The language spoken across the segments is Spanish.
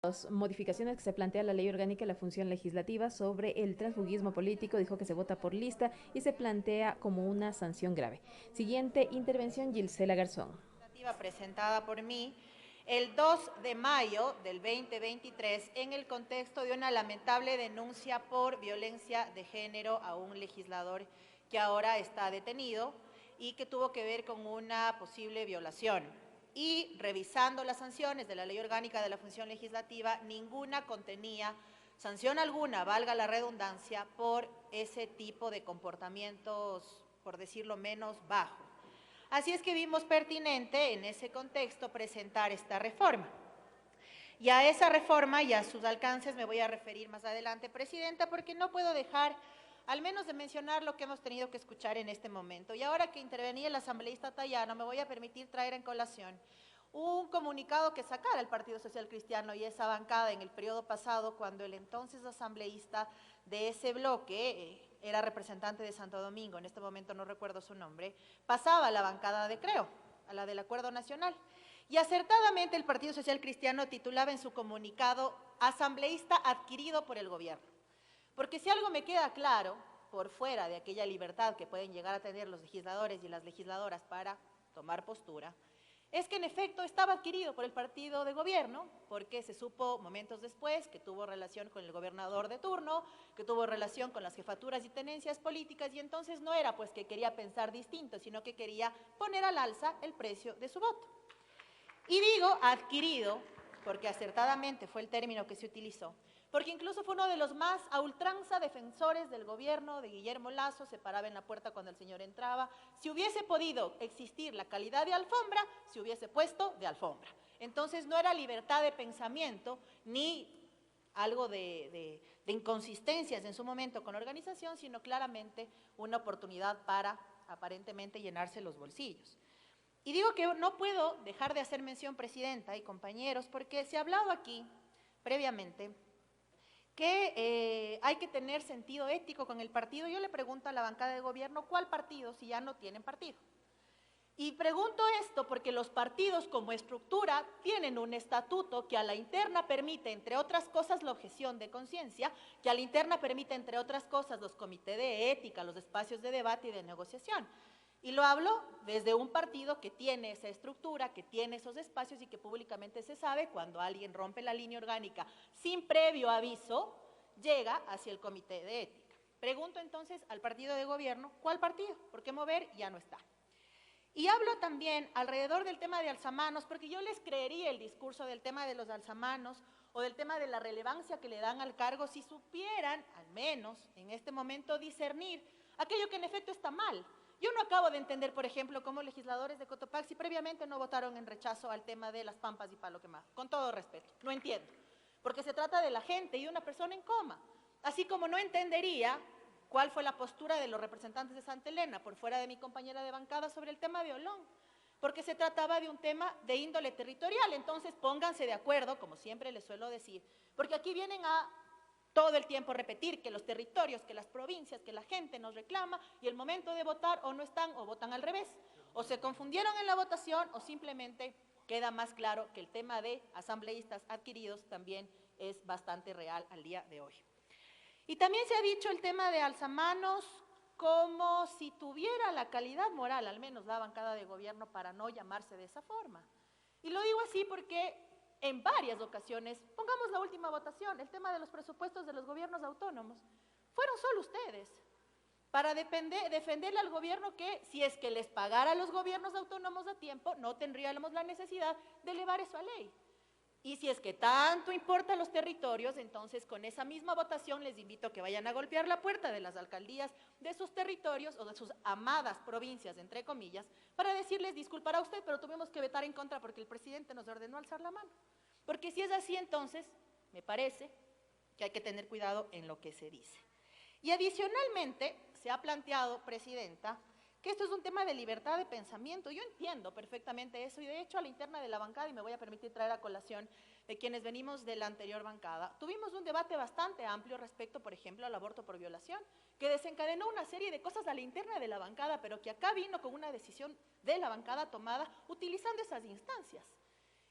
Las modificaciones que se plantea la ley orgánica de la función legislativa sobre el transfugismo político, dijo que se vota por lista y se plantea como una sanción grave. Siguiente intervención, Gilsela Garzón. Presentada por mí el 2 de mayo del 2023 en el contexto de una lamentable denuncia por violencia de género a un legislador que ahora está detenido y que tuvo que ver con una posible violación. Y revisando las sanciones de la Ley Orgánica de la Función Legislativa, ninguna contenía sanción alguna, valga la redundancia, por ese tipo de comportamientos, por decirlo menos, bajos. Así es que vimos pertinente en ese contexto presentar esta reforma. Y a esa reforma y a sus alcances me voy a referir más adelante, Presidenta, porque no puedo dejar al menos de mencionar lo que hemos tenido que escuchar en este momento. Y ahora que intervenía el asambleísta Tayano, me voy a permitir traer en colación un comunicado que sacara el Partido Social Cristiano y esa bancada en el periodo pasado, cuando el entonces asambleísta de ese bloque, era representante de Santo Domingo, en este momento no recuerdo su nombre, pasaba a la bancada de Creo, a la del Acuerdo Nacional. Y acertadamente el Partido Social Cristiano titulaba en su comunicado asambleísta adquirido por el gobierno. Porque si algo me queda claro, por fuera de aquella libertad que pueden llegar a tener los legisladores y las legisladoras para tomar postura, es que en efecto estaba adquirido por el partido de gobierno, porque se supo momentos después que tuvo relación con el gobernador de turno, que tuvo relación con las jefaturas y tenencias políticas, y entonces no era pues que quería pensar distinto, sino que quería poner al alza el precio de su voto. Y digo adquirido, porque acertadamente fue el término que se utilizó, porque incluso fue uno de los más a ultranza defensores del gobierno de Guillermo Lasso, se paraba en la puerta cuando el señor entraba. Si hubiese podido existir la calidad de alfombra, se hubiese puesto de alfombra. Entonces no era libertad de pensamiento, ni algo de inconsistencias en su momento con la organización, sino claramente una oportunidad para aparentemente llenarse los bolsillos. Y digo que no puedo dejar de hacer mención, Presidenta y compañeros, porque se ha hablado aquí previamente que hay que tener sentido ético con el partido. Yo le pregunto a la bancada de gobierno, ¿cuál partido si ya no tienen partido? Y pregunto esto porque los partidos como estructura tienen un estatuto que a la interna permite, entre otras cosas, la objeción de conciencia, que a la interna permite, entre otras cosas, los comités de ética, los espacios de debate y de negociación. Y lo hablo desde un partido que tiene esa estructura, que tiene esos espacios y que públicamente se sabe cuando alguien rompe la línea orgánica sin previo aviso, llega hacia el comité de ética. Pregunto entonces al partido de gobierno, ¿cuál partido? Porque mover ya no está. Y hablo también alrededor del tema de alzamanos, porque yo les creería el discurso del tema de los alzamanos o del tema de la relevancia que le dan al cargo si supieran, al menos en este momento, discernir aquello que en efecto está mal. Yo no acabo de entender, por ejemplo, cómo legisladores de Cotopaxi previamente no votaron en rechazo al tema de las pampas y palo quemado, con todo respeto, no entiendo, porque se trata de la gente y de una persona en coma, así como no entendería cuál fue la postura de los representantes de Santa Elena, por fuera de mi compañera de bancada, sobre el tema de Olón, porque se trataba de un tema de índole territorial. Entonces pónganse de acuerdo, como siempre les suelo decir, porque aquí vienen a todo el tiempo repetir que los territorios, que las provincias, que la gente nos reclama y el momento de votar o no están o votan al revés, o se confundieron en la votación o simplemente queda más claro que el tema de asambleístas adquiridos también es bastante real al día de hoy. Y también se ha dicho el tema de alzamanos como si tuviera la calidad moral, al menos la bancada de gobierno, para no llamarse de esa forma. Y lo digo así porque en varias ocasiones, pongamos la última votación, el tema de los presupuestos de los gobiernos autónomos, fueron solo ustedes para defenderle al gobierno que si es que les pagara a los gobiernos autónomos a tiempo, no tendríamos la necesidad de elevar eso a ley. Y si es que tanto importan los territorios, entonces con esa misma votación les invito a que vayan a golpear la puerta de las alcaldías de sus territorios o de sus amadas provincias, entre comillas, para decirles, disculpará usted, pero tuvimos que vetar en contra porque el presidente nos ordenó alzar la mano. Porque si es así, entonces, me parece que hay que tener cuidado en lo que se dice. Y adicionalmente, se ha planteado, Presidenta, que esto es un tema de libertad de pensamiento. Yo entiendo perfectamente eso y de hecho a la interna de la bancada, y me voy a permitir traer a colación de quienes venimos de la anterior bancada, tuvimos un debate bastante amplio respecto, por ejemplo, al aborto por violación, que desencadenó una serie de cosas a la interna de la bancada, pero que acá vino con una decisión de la bancada tomada utilizando esas instancias.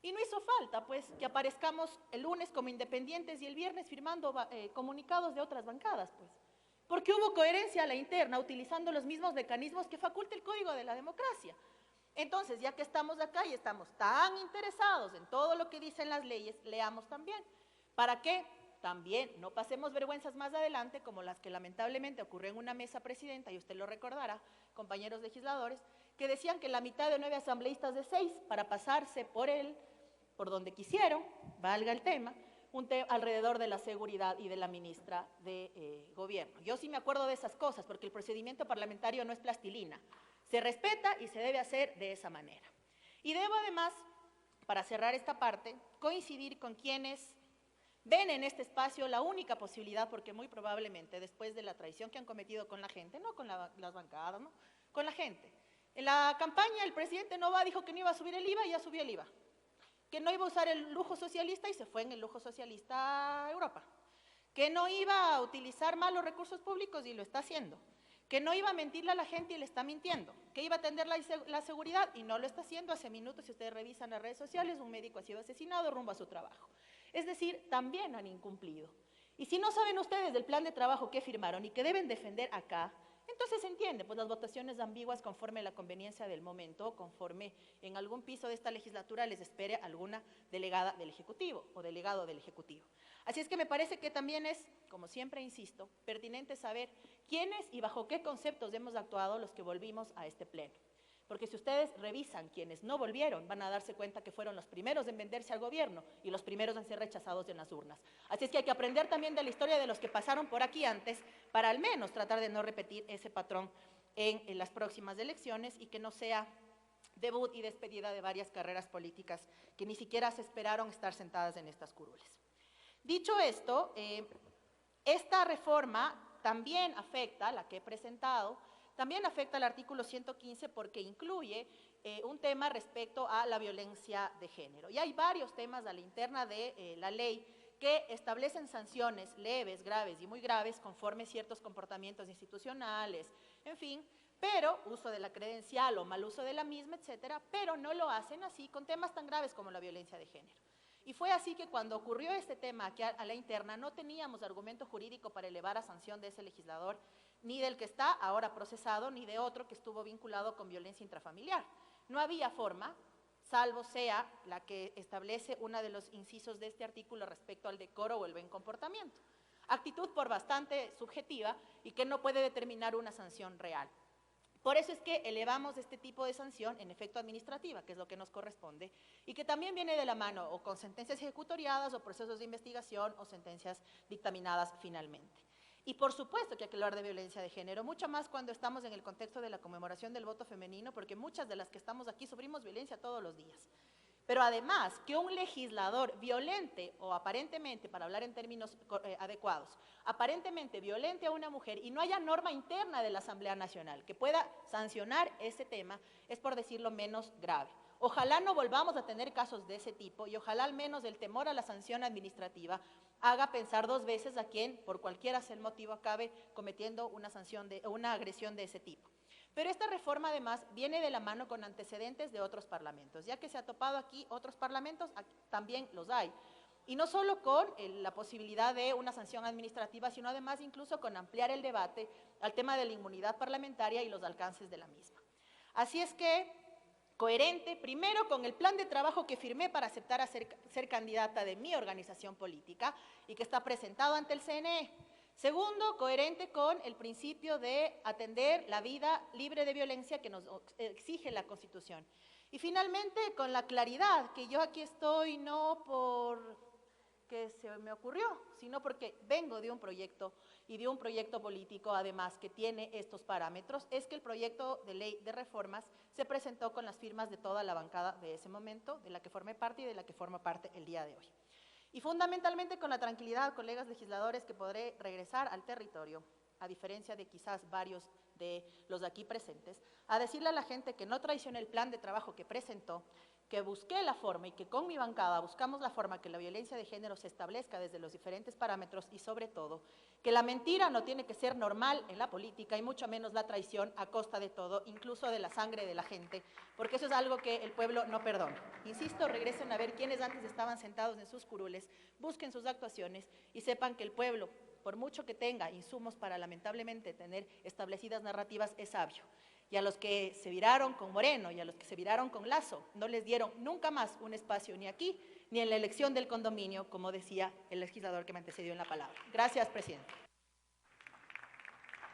Y no hizo falta, pues, que aparezcamos el lunes como independientes y el viernes firmando comunicados de otras bancadas, pues. Porque hubo coherencia a la interna, utilizando los mismos mecanismos que faculta el Código de la Democracia. Entonces, ya que estamos acá y estamos tan interesados en todo lo que dicen las leyes, leamos también. ¿Para qué? También no pasemos vergüenzas más adelante, como las que lamentablemente ocurrió en una mesa presidenta, y usted lo recordará, compañeros legisladores, que decían que la mitad de 9 asambleístas de 6, para pasarse por donde quisieron, valga el tema, alrededor de la seguridad y de la ministra de Gobierno. Yo sí me acuerdo de esas cosas, porque el procedimiento parlamentario no es plastilina, se respeta y se debe hacer de esa manera. Y debo además, para cerrar esta parte, coincidir con quienes ven en este espacio la única posibilidad, porque muy probablemente después de la traición que han cometido con la gente, no con las bancadas, ¿no?, con la gente. En la campaña el presidente Noboa dijo que no iba a subir el IVA y ya subió el IVA, que no iba a usar el lujo socialista y se fue en el lujo socialista a Europa, que no iba a utilizar más los recursos públicos y lo está haciendo, que no iba a mentirle a la gente y le está mintiendo, que iba a atender la seguridad y no lo está haciendo. Hace minutos, si ustedes revisan las redes sociales, un médico ha sido asesinado rumbo a su trabajo. Es decir, también han incumplido. Y si no saben ustedes del plan de trabajo que firmaron y que deben defender acá, entonces se entiende, pues las votaciones ambiguas conforme la conveniencia del momento, conforme en algún piso de esta legislatura les espere alguna delegada del Ejecutivo o delegado del Ejecutivo. Así es que me parece que también es, como siempre insisto, pertinente saber quiénes y bajo qué conceptos hemos actuado los que volvimos a este pleno. Porque si ustedes revisan quienes no volvieron, van a darse cuenta que fueron los primeros en venderse al gobierno y los primeros en ser rechazados en las urnas. Así es que hay que aprender también de la historia de los que pasaron por aquí antes, para al menos tratar de no repetir ese patrón en las próximas elecciones y que no sea debut y despedida de varias carreras políticas que ni siquiera se esperaron estar sentadas en estas curules. Dicho esto, esta reforma también afecta, la que he presentado, también afecta al artículo 115 porque incluye un tema respecto a la violencia de género. Y hay varios temas a la interna de la ley que establecen sanciones leves, graves y muy graves conforme ciertos comportamientos institucionales, en fin, pero uso de la credencial o mal uso de la misma, etcétera, pero no lo hacen así con temas tan graves como la violencia de género. Y fue así que cuando ocurrió este tema aquí a la interna no teníamos argumento jurídico para elevar a sanción de ese legislador, ni del que está ahora procesado, ni de otro que estuvo vinculado con violencia intrafamiliar. No había forma, salvo sea la que establece uno de los incisos de este artículo respecto al decoro o el buen comportamiento. Actitud por bastante subjetiva y que no puede determinar una sanción real. Por eso es que elevamos este tipo de sanción en efecto administrativa, que es lo que nos corresponde, y que también viene de la mano o con sentencias ejecutoriadas o procesos de investigación o sentencias dictaminadas finalmente. Y por supuesto que hay que hablar de violencia de género, mucho más cuando estamos en el contexto de la conmemoración del voto femenino, porque muchas de las que estamos aquí sufrimos violencia todos los días. Pero además, que un legislador violente o aparentemente, para hablar en términos adecuados, aparentemente violente a una mujer y no haya norma interna de la Asamblea Nacional que pueda sancionar ese tema, es por decirlo menos grave. Ojalá no volvamos a tener casos de ese tipo y ojalá al menos el temor a la sanción administrativa haga pensar dos veces a quien, por cualquiera sea el motivo, acabe cometiendo una agresión de ese tipo. Pero esta reforma además viene de la mano con antecedentes de otros parlamentos, ya que se ha topado aquí otros parlamentos, también los hay. Y no solo con la posibilidad de una sanción administrativa, sino además incluso con ampliar el debate al tema de la inmunidad parlamentaria y los alcances de la misma. Así es que, coherente, primero con el plan de trabajo que firmé para aceptar a ser candidata de mi organización política y que está presentado ante el CNE. Segundo, coherente con el principio de atender la vida libre de violencia que nos exige la Constitución. Y finalmente, con la claridad que yo aquí estoy no porque se me ocurrió, sino porque vengo de un proyecto y de un proyecto político, además, que tiene estos parámetros, es que el proyecto de ley de reformas se presentó con las firmas de toda la bancada de ese momento, de la que formé parte y de la que forma parte el día de hoy. Y fundamentalmente con la tranquilidad, colegas legisladores, que podré regresar al territorio, a diferencia de quizás varios de los aquí presentes, a decirle a la gente que no traicione el plan de trabajo que presentó, que busqué la forma y que con mi bancada buscamos la forma que la violencia de género se establezca desde los diferentes parámetros y sobre todo que la mentira no tiene que ser normal en la política y mucho menos la traición a costa de todo, incluso de la sangre de la gente, porque eso es algo que el pueblo no perdona. Insisto, regresen a ver quiénes antes estaban sentados en sus curules, busquen sus actuaciones y sepan que el pueblo, por mucho que tenga insumos para lamentablemente tener establecidas narrativas, es sabio. Y a los que se viraron con Moreno y a los que se viraron con Lasso, no les dieron nunca más un espacio ni aquí, ni en la elección del condominio, como decía el legislador que me antecedió en la palabra. Gracias, presidente.